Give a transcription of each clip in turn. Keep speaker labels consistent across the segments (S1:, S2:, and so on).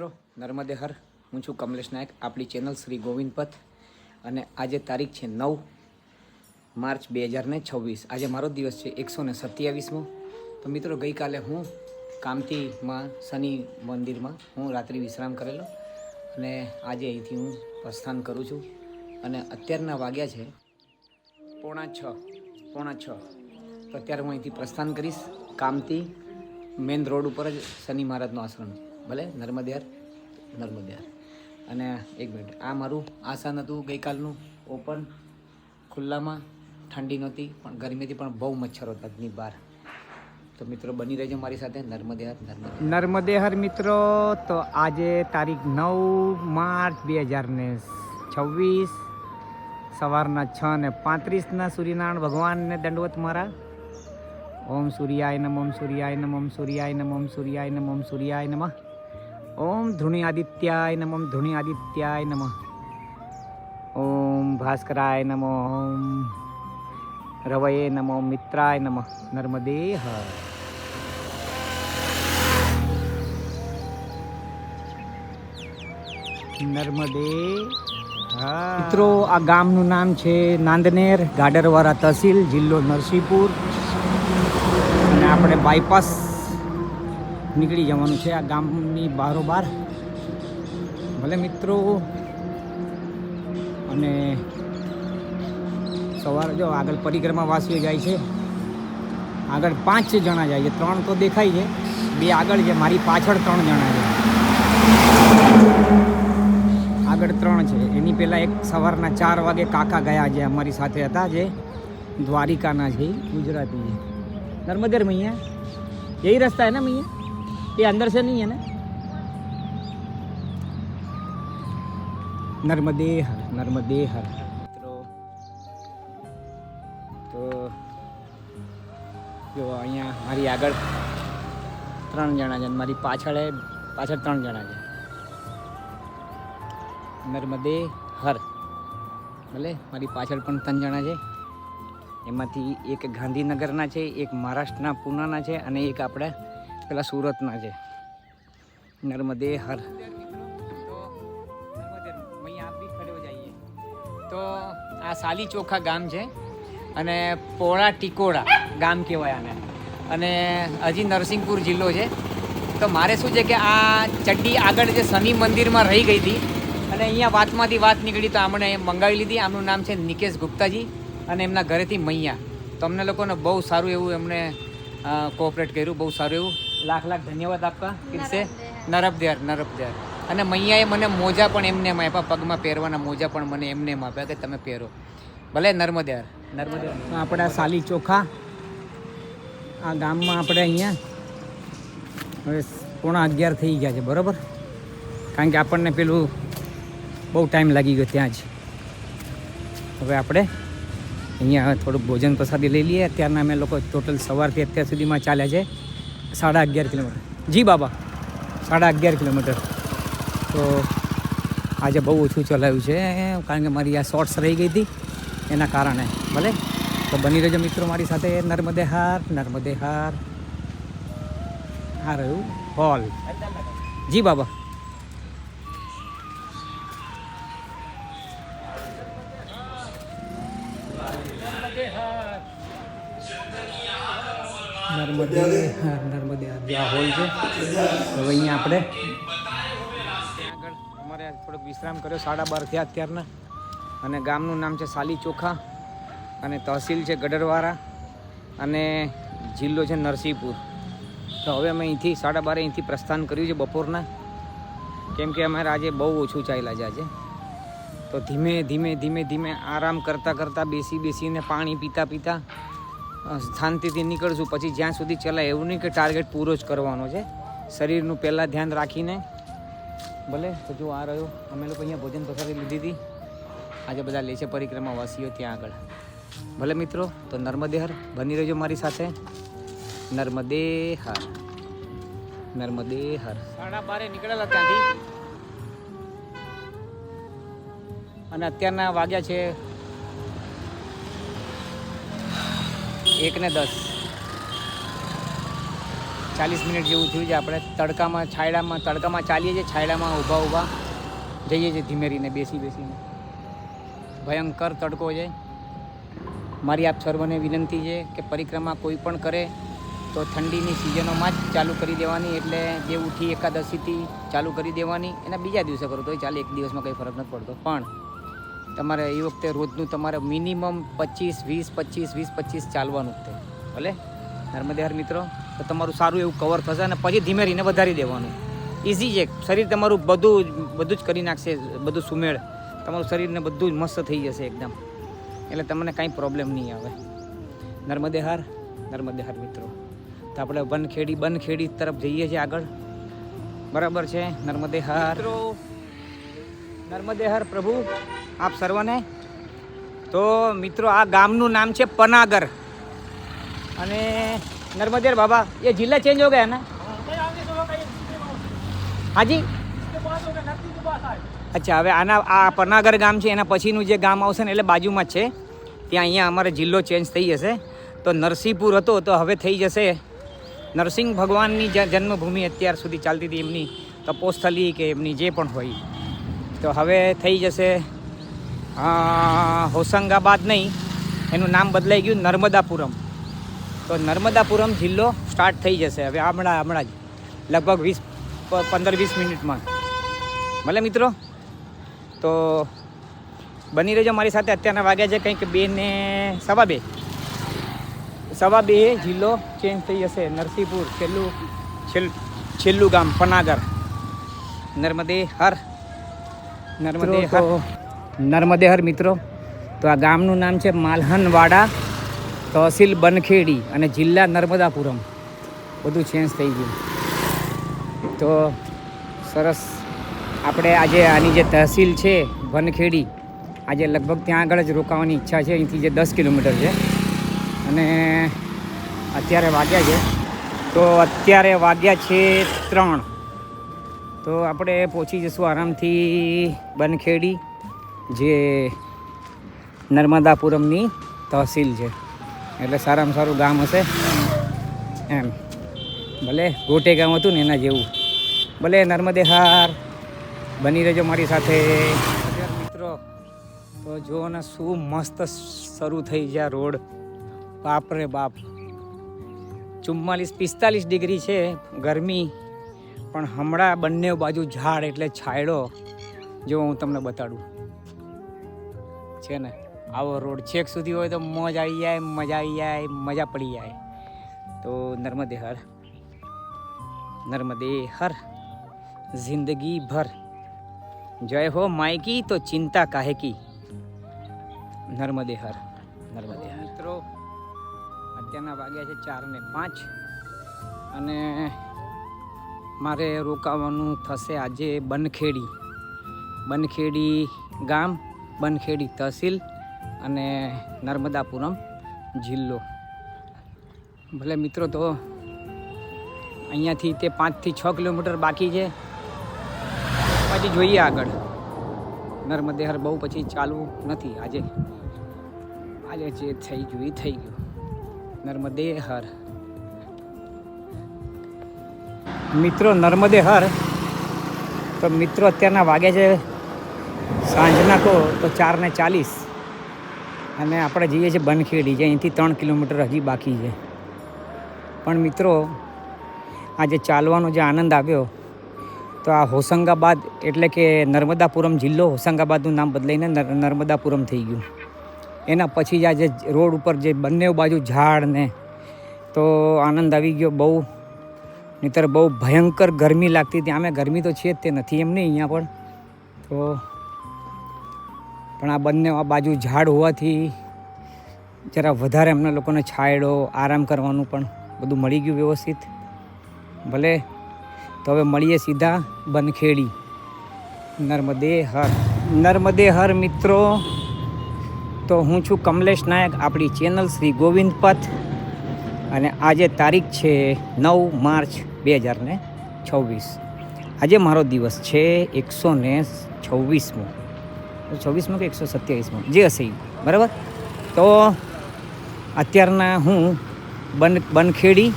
S1: મિત્રો, નર્મદે હર. હું છું કમલેશ નાયક, આપણી ચેનલ શ્રી ગોવિંદ પથ. અને આજે તારીખ છે 9 માર્ચ 2026. આજે મારો દિવસ છે 127મો. તો મિત્રો, ગઈકાલે હું કામતીમાં શનિ મંદિરમાં હું રાત્રિ વિશ્રામ કરેલો અને આજે અહીંથી હું પ્રસ્થાન કરું છું. અને અત્યારના વાગ્યા છે પોણા છ. તો અત્યારે હું અહીંથી પ્રસ્થાન કરીશ. કામતી મેન રોડ ઉપર જ શનિ મહારાજનો આશ્રમ છે. ભલે નર્મદે હર. અને એક મિનિટ, આ મારું આસન હતું ગઈકાલનું, ઓપન ખુલ્લામાં. ઠંડી નહોતી પણ ગરમીથી પણ બહુ મચ્છર હતા આજની બહાર. તો મિત્રો બની રહેજો મારી સાથે. નર્મદે હર મિત્રો. તો આજે તારીખ 9 માર્ચ 2026 સવારના 6:35 સૂર્યનારાયણ ભગવાનને દંડવત મારા. ઓમ સૂર્યાય નમ, ઓમ સૂર્યાય નમ, ઓમ સૂર્યાય નમ, ઓમ સૂર્યાય નમ, ઓમ સૂર્યાય નમ. ઓમ ધૃણી આદિત્યાય નમ, ઓમ ધૃણી આદિત્યાય નમ. ઓમ ભાસ્કરાય નમ, ઓમ રવયે નમ, ઓમ મિત્રાય નમ. નર્મદે હર. નર્મદે મિત્રો, આ ગામનું નામ છે નાંદનેર, ગાડરવાડા તહસીલ, જિલ્લો નરસિંહપુર. અને આપણે બાયપાસ નીકળી જવાનું છે આ ગામની બારોબાર. ભલે મિત્રો, અને સવારે જો આગળ પરિક્રમા વાસીઓ જાય છે. આગળ 5 જણા જાય છે, 3 તો દેખાય છે, 2 આગળ છે, મારી પાછળ 3 જણા છે. આગળ 3 છે. એની પહેલાં એક સવારના 4 વાગે કાકા ગયા જે અમારી સાથે હતા, જે દ્વારિકાના છે, ગુજરાતી છે. नर्मदे मैया यही रास्ता है ना मैया, ये अंदर से नहीं है ना? नर्मदे हर, नर्मदे हर. તો જો અહીંયા મારી આગળ 3 જણા છે, મારી પાછળ 3 જણા છે. નર્મદે હર. ભલે મારી પાછળ પણ 3 જણા છે. એમાંથી એક ગાંધીનગરના છે, એક મહારાષ્ટ્રના પૂનાના છે, અને એક આપણે પેલા સુરતના છે. નર્મદે હર. તો આ સાલી ચોખા ગામ છે અને પોળા ટીકોડા ગામ કહેવાય આને. અને હજી નરસિંહપુર જિલ્લો છે. તો મારે શું છે કે આ ચડ્ડી આગળ જે શનિ મંદિરમાં રહી ગઈ હતી અને અહીંયા વાતમાંથી વાત નીકળી તો આમણે મંગાવી લીધી. આમનું નામ છે નિકેશ ગુપ્તાજી અને એમના ઘરેથી મૈયા. તો અમને લોકોને બહુ સારું એવું એમણે કોઓપરેટ કર્યું, બહુ સારું એવું. લાખ ધન્યવાદ આપકા કિનસે. નર્મદે હર. અને મૈયાએ મને મોજા પણ એમને આપ્યા, પગમાં પહેરવાના મોજા પણ મને એમને આપ્યા કે તમે પહેરો. ભલે નર્મદે હર. આપણે આ સાલી ચોખા આ ગામમાં આપણે અહીંયા હવે 11:15 થઈ ગયા છે, બરાબર. કારણ કે આપણને પેલું બહુ ટાઈમ લાગી ગયો ત્યાં જ. હવે આપણે અહીંયા થોડુંક ભોજન પ્રસાદી લઈ લઈએ. અત્યારના અમે લોકો ટોટલ સવારથી અત્યાર સુધીમાં ચાલ્યા છે 11.5 કિલોમીટર. જી બાબા, 11.5 કિલોમીટર. તો આજે બહુ ઓછું ચલાવ્યું છે કારણ કે મારી આ શોર્ટ્સ રહી ગઈ હતી એના કારણે. ભલે, તો બની રહેજો મિત્રો મારી સાથે. નર્મદે હાર. આ રહ્યું હોલ. જી બાબા. નર્મદે આ હોલ છે. હવે અહીંયા આપણે આગળ અમારે થોડોક વિશ્રામ કર્યો. 12:30 થયા અત્યારના. અને ગામનું નામ છે સાલી ચોખા અને તહસીલ છે ગડરવાડા અને જિલ્લો છે નરસિંહપુર. તો હવે અમે અહીંથી 12:30 અહીંથી પ્રસ્થાન કર્યું છે બપોરના, કેમ કે અમારે આજે બહુ ઓછું ચાલ્યા છે આજે. તો ધીમે આરામ કરતાં બેસીને પાણી પીતા શાંતિથી નીકળશું. પછી જ્યાં સુધી ચલાય એવું નહીં કે ટાર્ગેટ પૂરો જ કરવાનો છે. શરીરનું પહેલાં ધ્યાન રાખીને. ભલે, તો જો આ રહ્યો, અમે લોકો અહીંયા ભોજન પ્રસાદી લીધી હતી. આજે બધા લે છે પરિક્રમા વાસીઓ ત્યાં આગળ. ભલે મિત્રો, તો નર્મદે હર. બની રહેજો મારી સાથે. નર્મદે હર. 12:30 નીકળેલા ત્યાંથી અને અત્યારના વાગ્યા છે 1:10. 40 મિનિટ જેવું થયું છે. આપણે તડકામાં ચાલીએ છીએ, છાયડામાં ઊભા જઈએ છીએ ધીમે રહીને બેસીને. ભયંકર તડકો છે. મારી આપ સર્વને વિનંતી છે કે પરિક્રમા કોઈ પણ કરે તો ઠંડીની સિઝનોમાં જ ચાલુ કરી દેવાની. એટલે જે ઉઠી એકાદશીથી ચાલુ કરી દેવાની, એના બીજા દિવસે કરો તોય ચાલે, એક દિવસમાં કંઈ ફરક નથી પડતો. પણ તમારે એ વખતે રોજનું તમારે મિનિમમ 25-20 ચાલવાનું જ થાય. ભલે નર્મદે હર મિત્રો, તો તમારું સારું એવું કવર થશે અને પછી ધીમે રહીને વધારી દેવાનું. ઇઝી છે. શરીર તમારું બધું જ કરી નાખશે, બધું સુમેળ. તમારું શરીરને બધું જ મસ્ત થઈ જશે એકદમ. એટલે તમને કાંઈ પ્રોબ્લેમ નહીં આવે. નર્મદે હર મિત્રો. તો આપણે બનખેડી તરફ જઈએ છીએ આગળ. બરાબર છે. નર્મદે હર પ્રભુ આપ સર્વને. તો મિત્રો આ ગામનું નામ છે પનાગર. અને नर्मदे बाबा ये जिला चेंज हो गया ना? हाँ जी. અચ્છા, હવે આ પનાગર ગામ છે, એના પછીનું જે ગામ આવશે ને એટલે બાજુમાં જ છે. ત્યાં અહીંયા અમારે જિલ્લો ચેન્જ થઈ જશે. તો નરસિંહપુર હતો તો હવે થઈ જશે નરસિંહ ભગવાનની જન્મભૂમિ અત્યાર સુધી ચાલતી હતી, એમની તપોસ્થલી કે એમની જે પણ હોય, તો હવે થઈ જશે હોશંગાબાદ નહીં, એનું નામ બદલાઈ ગયું નર્મદાપુરમ. તો નર્મદાપુરમ જિલ્લો સ્ટાર્ટ થઈ જશે હવે હમણાં જ, લગભગ 15-20 મિનિટમાં. ભલે મિત્રો, તો બની રહેજો મારી સાથે. અત્યારના વાગ્યા છે કંઈક 2:15 જિલ્લો ચેન્જ થઈ જશે. નરસિંહપુર છેલ્લું ગામ પનાગર. નર્મદે હર મિત્રો. તો આ ગામનું નામ છે માલહનવાડા, તહસીલ બનખેડી અને જિલ્લા નર્મદાપુરમ. બધું ચેન્જ થઈ ગયું. તો સરસ. આપણે આજે આની જે તહસીલ છે બનખેડી, આજે લગભગ ત્યાં આગળ જ રોકાવાની ઈચ્છા છે. અહીંથી જે 10 કિલોમીટર છે. અને અત્યારે વાગ્યા છે 3. તો આપણે પહોંચી જઈશું આરામથી બનખેડી, જે નર્મદાપુરમની તહસીલ છે. એટલે સારામાં સારું ગામ હશે એમ. ભલે ગોટે ગામ હતું ને એના જેવું. ભલે નર્મદે હાર, બની રહેજો મારી સાથે મિત્રો. તો જુઓ ને શું મસ્ત શરૂ થઈ ગયા રોડ. બાપ રે બાપ, 44-45 ડિગ્રી છે ગરમી, પણ હમણાં બંને બાજુ ઝાડ એટલે છાંયડો. જો હું તમને બતાડું છે ને, આવો રોડ છેક સુધી હોય તો મજા આવી જાય, મજા પડી જાય. તો નર્મદે હર જિંદગી ભર જય હો માયકી તો ચિંતા કાહે કી. નર્મદે હર મિત્રો. અત્યારના વાગ્યા છે 4:05 અને મારે રોકાવાનું થશે આજે બનખેડી ગામ, બનખેડી તહસીલ અને નર્મદાપુરમ જિલ્લો. ભલે મિત્રો, તો અહીંયાથી તે 5-6 કિલોમીટર બાકી છે. પછી જોઈએ આગળ. નર્મદે હર બહુ પછી ચાલવું નથી. આજે જે થઈ ગયું એ થઈ ગયું. નર્મદે હર મિત્રો. નર્મદે હર. તો મિત્રો અત્યારના વાગ્યા છે સાંજના કહો તો 4:40 અને આપણે જઈએ છીએ બનખેડી, જે અહીંથી 3 કિલોમીટર હજી બાકી છે. પણ મિત્રો, આજે ચાલવાનો જે આનંદ આવ્યો, તો આ હોશંગાબાદ એટલે કે નર્મદાપુરમ જિલ્લો, હોશંગાબાદનું નામ બદલાઈને નર્મદાપુરમ થઈ ગયું. એના પછી જ આજે રોડ ઉપર જે બંને બાજુ ઝાડ ને, તો આનંદ આવી ગયો બહુ. નહીંતર બહુ ભયંકર ગરમી લાગતી હતી. આમે ગરમી તો છે જ, તે નથી એમ નહીં અહીંયા પણ. તો પણ આ બંને બાજુ ઝાડ હોવાથી જરા વધારે એમના લોકોને છાંયડો, આરામ કરવાનું પણ બધું મળી ગયું વ્યવસ્થિત. ભલે, તો હવે મળીએ સીધા બનખેડી. નર્મદે હર મિત્રો. તો હું છું કમલેશ નાયક, આપણી ચેનલ શ્રી ગોવિંદ પથ. અને આજે તારીખ છે 9 માર્ચ 2026. આજે મારો દિવસ છે 126મો કે 127મો, જે હશે બરાબર. તો અત્યારના હું બનખેડી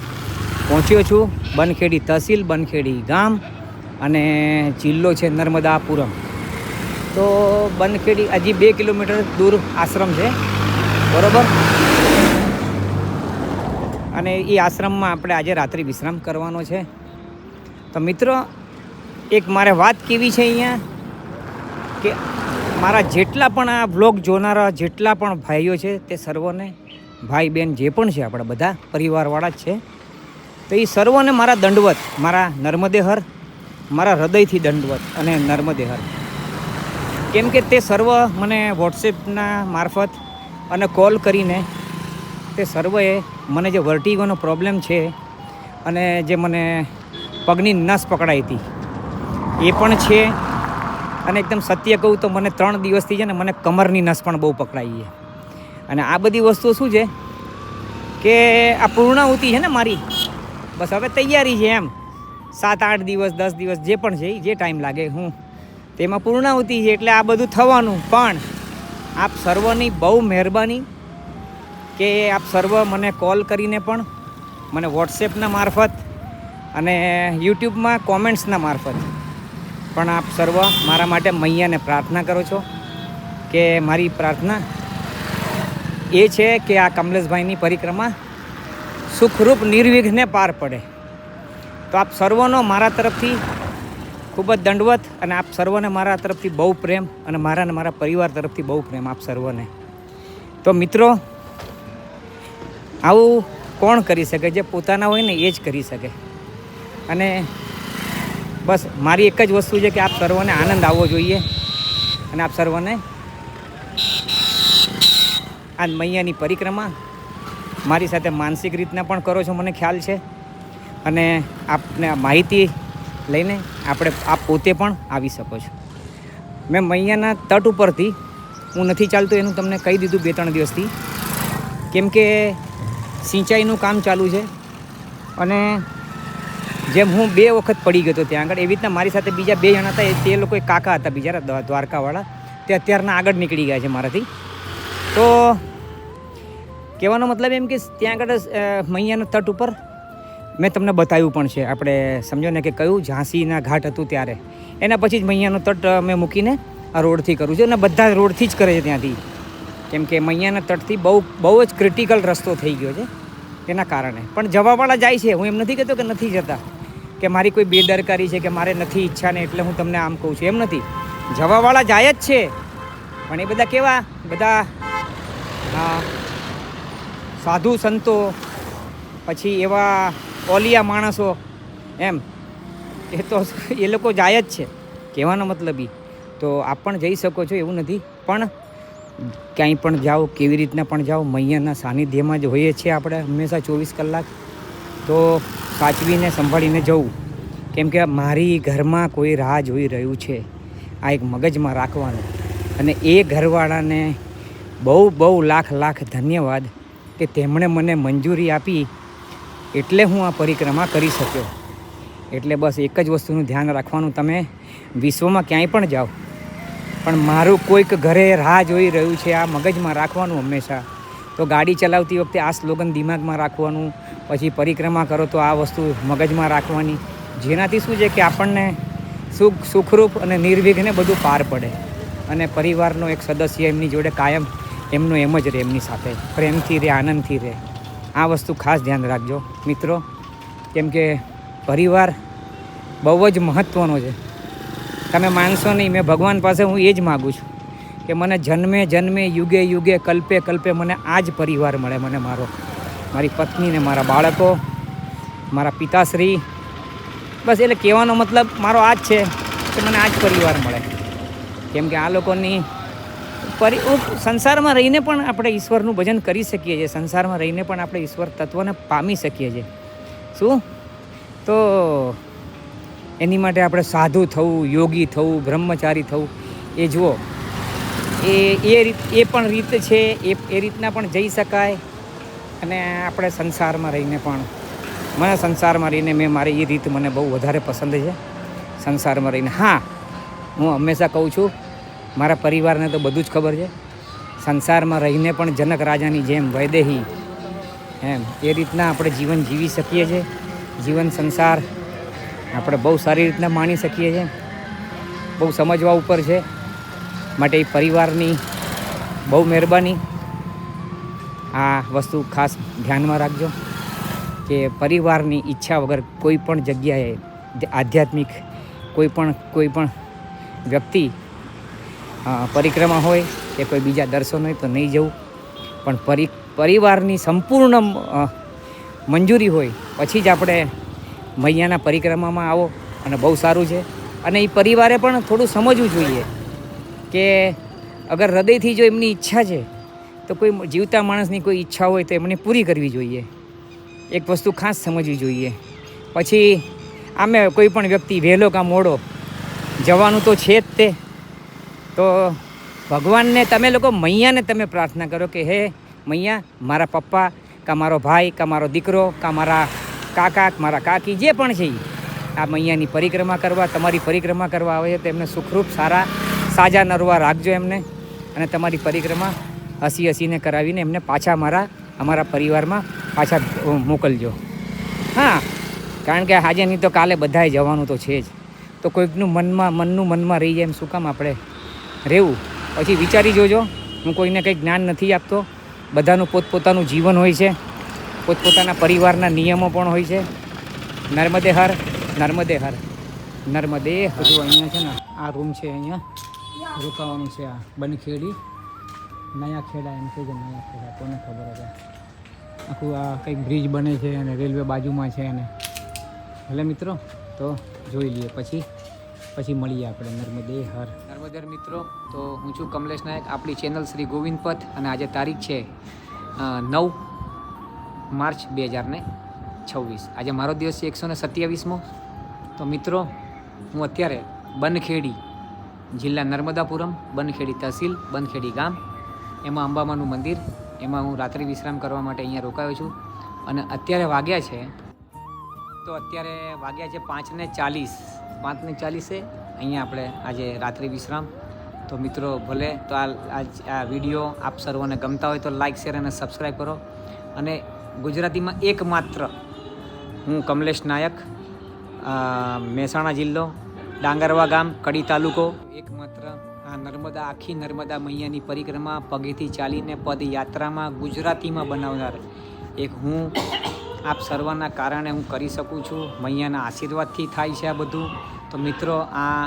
S1: પહોંચ્યો છું. બનખેડી તહસીલ, બનખેડી ગામ અને જિલ્લો છે નર્મદાપુરમ. તો બનખેડી હજી 2 કિલોમીટર દૂર આશ્રમ છે, બરાબર. અને એ આશ્રમમાં આપણે આજે રાત્રિ વિશ્રામ કરવાનો છે. તો મિત્રો, એક મારે વાત કેવી છે અહીંયા કે મારા જેટલા પણ આ વ્લોગ જોનારા જેટલા પણ ભાઈઓ છે તે સર્વને, ભાઈ બહેન જે પણ છે આપણા બધા પરિવારવાળા જ છે, તો એ સર્વને મારા દંડવત, મારા નર્મદે હર, મારા હૃદયથી દંડવત અને નર્મદે હર. કેમ કે તે સર્વ મને વોટ્સએપના મારફત અને કોલ કરીને તે સર્વએ મને જે વર્ટિગોનો પ્રોબ્લેમ છે અને જે મને પગની નસ પકડાઈ હતી એ પણ છે. અને એકદમ સત્ય કહું તો મને 3 દિવસથી છે ને મને કમરની નસ પણ બહુ પકડાઈ છે. અને આ બધી વસ્તુઓ શું છે કે આ પૂર્ણાહુતિ છે ને મારી, બસ હવે તૈયારી છે એમ. 7-8 દિવસ 10 દિવસ જે પણ છે જે ટાઈમ લાગે હું તેમાં પૂર્ણાહુતિ છે, એટલે આ બધું થવાનું. પણ આપ સર્વની બહુ મહેરબાની કે આપ સર્વ મને કોલ કરીને પણ, મને વોટ્સએપના મારફત અને યુટ્યુબમાં કોમેન્ટ્સના મારફત પણ આપ સર્વ મારા માટે મૈયાને પ્રાર્થના કરો છો. કે મારી પ્રાર્થના એ છે કે આ કમલેશભાઈની પરિક્રમા સુખરૂપ નિર્વિઘ્ને પાર પડે. તો આપ સર્વનો મારા તરફથી ખૂબ જ દંડવત અને આપ સર્વને મારા તરફથી બહુ પ્રેમ અને મારા પરિવાર તરફથી બહુ પ્રેમ આપ સર્વને. તો મિત્રો, આવું કોણ કરી શકે? જે પોતાના હોય ને એ જ કરી શકે. અને બસ મારી એક જ વસ્તુ છે કે આપ સર્વને આનંદ આવવો જોઈએ અને આપ સર્વને આ મૈયાની પરિક્રમા મારી સાથે માનસિક રીતના પણ કરો છો, મને ખ્યાલ છે. અને આપને આ માહિતી લઈને આપ પોતે પણ આવી શકો છો. મેં મૈયાના તટ ઉપરથી હું નથી ચાલતો એનું તમને કહી દીધું 2-3 દિવસથી, કેમ કે સિંચાઈનું કામ ચાલુ છે. અને જેમ હું 2 વખત પડી ગયો હતો ત્યાં આગળ, એવી રીતના મારી સાથે બીજા 2 જણા હતા. તે લોકો કાકા હતા બિચારા દ્વારકાવાળા, તે અત્યારના આગળ નીકળી ગયા છે મારાથી. તો કહેવાનો મતલબ એમ કે ત્યાં આગળ મૈયાના તટ ઉપર મેં તમને બતાવ્યું પણ છે. આપણે સમજો ને કે કયું ઝાંસીના ઘાટ હતું ત્યારે, એના પછી જ મૈયાનો તટ મેં મૂકીને આ રોડથી કરું છું. અને બધા રોડથી જ કરે છે ત્યાંથી, કેમ કે મૈયાના તટથી બહુ જ ક્રિટિકલ રસ્તો થઈ ગયો છે એના કારણે. પણ જવાવાળા જાય છે, હું એમ નથી કહેતો કે નથી જતા, કે મારી કોઈ બેદરકારી છે કે મારે નથી ઈચ્છા ને એટલે હું તમને આમ કહું છું, એમ નથી. જવાવાળા જાય જ છે, પણ એ બધા કેવા, બધા સાધુ સંતો, પછી એવા ઓલિયા માણસો, એમ એ તો એ લોકો જાય જ છે. કહેવાનો મતલબ એ તો આપ પણ જઈ શકો છો, એવું નથી. પણ ક્યાંય પણ જાઓ, કેવી રીતના પણ જાઓ, મૈયાના સાનિધ્યમાં જ હોઈએ છીએ આપણે હંમેશા 24 કલાક. તો સાચવીને સંભાળીને જવું, કેમ કે મારી ઘરમાં કોઈ રાહ જોઈ રહ્યું છે, આ એક મગજમાં રાખવાનું. અને એ ઘરવાળાને બહુ લાખ ધન્યવાદ કે તેમણે મને મંજૂરી આપી, એટલે હું આ પરિક્રમા કરી શક્યો. એટલે બસ એક જ વસ્તુનું ધ્યાન રાખવાનું, તમે વિશ્વમાં ક્યાંય પણ જાઓ પણ મારું કોઈક ઘરે રાહ જોઈ રહ્યું છે, આ મગજમાં રાખવાનું હંમેશા. તો ગાડી ચલાવતી વખતે આ સ્લોગન દિમાગમાં રાખવાનું, પછી પરિક્રમા કરો તો આ વસ્તુ મગજમાં રાખવાની, જેનાથી શું છે કે આપણને સુખરૂપ અને નિર્વિઘ્ને બધું પાર પડે. અને પરિવારનો એક સદસ્ય એમની જોડે કાયમ એમનો એમ જ રહે, એમની સાથે પ્રેમથી રહે, આનંદથી રહે. આ વસ્તુ ખાસ ધ્યાન રાખજો મિત્રો, કેમ કે પરિવાર બહુ જ મહત્ત્વનો છે. તમે માનશો નહીં, મેં ભગવાન પાસે હું એ જ માગું છું કે મને જન્મે જન્મે, યુગે યુગે, કલ્પે કલ્પે મને આ જ પરિવાર મળે. મને મારી પત્નીને, મારા બાળકો, મારા પિતાશ્રી, બસ. એટલે કહેવાનો મતલબ મારો આ જ છે કે મને આ જ પરિવાર મળે. કેમ કે આ લોકોની સંસારમાં રહીને પણ આપણે ઈશ્વરનું ભજન કરી શકીએ છીએ, સંસારમાં રહીને પણ આપણે ઈશ્વર તત્વને પામી શકીએ છીએ. શું? તો એની માટે આપણે સાધુ થવું, યોગી થવું, બ્રહ્મચારી થવું, એ જુઓ, એ પણ રીત છે. એ રીતના પણ જઈ શકાય. અને આપણે સંસારમાં રહીને પણ, મને સંસારમાં રહીને મારી એ રીત મને બહુ વધારે પસંદ છે, સંસારમાં રહીને. હા, હું હંમેશા કહું છું, મારા પરિવારને તો બધું જ ખબર છે, સંસારમાં રહીને પણ જનક રાજાની જેમ વૈદેહી, એમ એ રીતના આપણે જીવન જીવી શકીએ છીએ. જીવન સંસાર આપણે બહુ સારી રીતના માણી શકીએ છીએ, બહુ સમજવા ઉપર છે. માટે એ પરિવારની બહુ મહેરબાની. આ વસ્તુ ખાસ ધ્યાનમાં રાખજો કે પરિવારની ઈચ્છા વગર કોઈ પણ જગ્યાએ આધ્યાત્મિક કોઈ પણ વ્યક્તિ પરિક્રમા હોય કે કોઈ બીજા દર્શન હોય તો નહીં જવું. પણ પરિવારની સંપૂર્ણ મંજૂરી હોય પછી જ આપણે મૈયાના પરિક્રમામાં આવો અને બહુ સારું છે. અને એ પરિવારે પણ થોડું સમજવું જોઈએ કે અગર હૃદયથી જો એમની ઈચ્છા છે તો કોઈ જીવતા માણસની કોઈ ઈચ્છા હોય તો એમને પૂરી કરવી જોઈએ. એક વસ્તુ ખાસ સમજવી જોઈએ. પછી આમે કોઈ પણ વ્યક્તિ વહેલો કાં મોડો જવાનું તો છે જ તે. તો ભગવાનને તમે લોકો મૈયાને તમે પ્રાર્થના કરો કે હે મૈયા, મારા પપ્પા કાં મારો ભાઈ કાં મારો દીકરો કાં મારા કાકા મારા કાકી જે પણ છે આ મૈયાની પરિક્રમા કરવા, તમારી પરિક્રમા કરવા આવે છે તો એમને સુખરૂપ સારા સાજા નરવા રાખજો એમને. અને તમારી પરિક્રમા હસીને કરાવીને એમને પાછા અમારા પરિવારમાં પાછા મોકલજો. હા, કારણ કે આજે નહીં તો કાલે બધાએ જવાનું તો છે જ. તો કોઈકનું મનમાં રહી જાય એમ શું કામ આપણે રહેવું. પછી વિચારી જોજો. હું કોઈને કંઈ જ્ઞાન નથી આપતો. બધાનું પોતપોતાનું જીવન હોય છે, પોતપોતાના પરિવારના નિયમો પણ હોય છે. નર્મદે હર. હજુ અહીંયા છે ને આ રૂમ છે, અહીંયા રોકાવાનું છે. આ બનખેડી નયા ખેડા એમ કે છે, નયા ખેડા કોને ખબર હતા. આખું આ કંઈક બ્રિજ બને છે અને રેલવે બાજુમાં છે. અને ભલે મિત્રો તો જોઈ લઈએ, પછી મળીએ આપણે. નર્મદે મિત્રો, તો હું છું કમલેશ નાયક, આપણી ચેનલ શ્રી ગોવિંદ પથ. અને આજે તારીખ છે 9 માર્ચ 2026. આજે મારો દિવસ છે 127મો. તો મિત્રો હું અત્યારે બનખેડી જિલ્લા નર્મદાપુરમ, બનખેડી તહસીલ, બનખેડી ગામ, એમાં અંબામાનું મંદિર, એમાં હું રાત્રિ વિશ્રામ કરવા માટે અહીંયા રોકાયો છું. અને અત્યારે વાગ્યા છે 5:40. 5:40 અહીંયા આપણે આજે રાત્રિ વિશ્રામ. તો મિત્રો ભલે તો આ વિડીયો આપ સર્વોને ગમતા હોય તો લાઇક, શેર અને સબસ્ક્રાઈબ કરો. અને ગુજરાતીમાં એકમાત્ર હું કમલેશ નાયક, મહેસાણા જિલ્લો, ડાંગરવા ગામ, કડી તાલુકો, એકમાત્ર આ આખી નર્મદા મૈયાની પરિક્રમા પગેથી ચાલીને પદયાત્રામાં ગુજરાતીમાં બનાવનાર એક હું. આપ સર્વના કારણે હું કરી શકું છું. મૈયાના આશીર્વાદથી થાય છે આ બધું. તો મિત્રો આ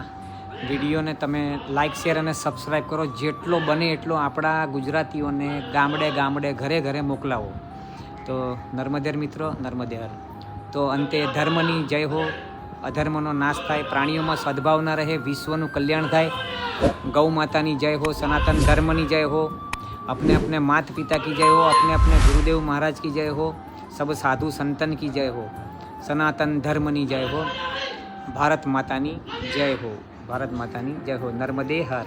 S1: વિડીયોને તમે લાઇક, શેર અને સબસ્ક્રાઈબ કરો. જેટલો બને એટલો આપણા ગુજરાતીઓને ગામડે ઘરે મોકલાવો. તો નર્મદેર મિત્રો, નર્મદેર. તો અંતે ધર્મની જય હો, અધર્મનો નાશ થાય, પ્રાણીઓમાં સદભાવના રહે, વિશ્વનું કલ્યાણ થાય. ગૌ માતાની જય હો, સનાતન ધર્મની જય હો, अपने माता पिता की जय हो, अपने गुरुदेव महाराज की जय हो, सब साधु संतन की जय हो, सनातन धर्मनी जय हो, भारत मातानी जय हो, भारत मातानी जय हो. नर्मदे हर.